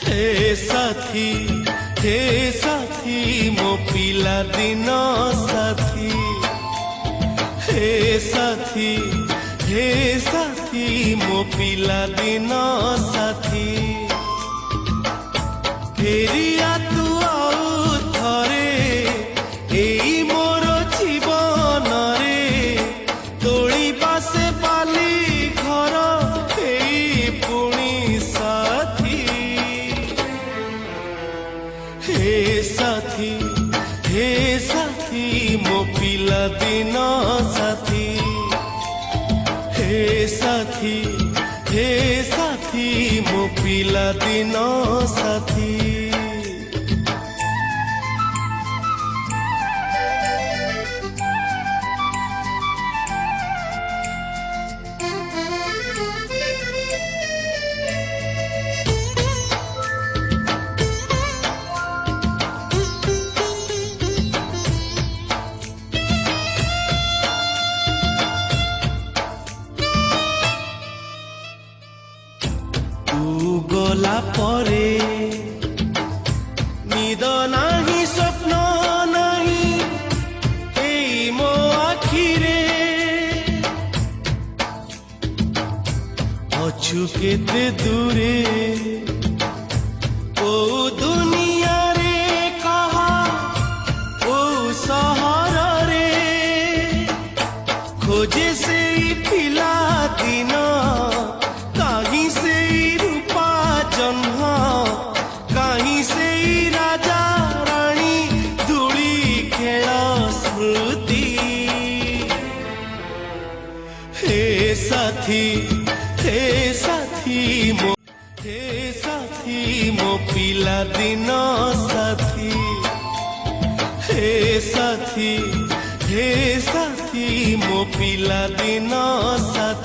हे साथी मो पिला दिन साथी हे साथी मो पिला दिन साथी फेरिया तू आउ थरे एई मोर जीवन रे तोड़ी बासे पाली घर एई पुणी साथी हे साथी मो पिला दिन साथी हे साथी मो पिला दिन साथी गला परे निद नाही स्वप्न नाही एई मो आखिरे अछु केते दूरे ओ दुनिया रे कहा ओ सहर रे खोजे से पिला दिन कहीं से कहीं से राजा रानी धूली खेल स्मृति हे साथी मो पिला दिन साथी हे साथी मो पिला दिन साथी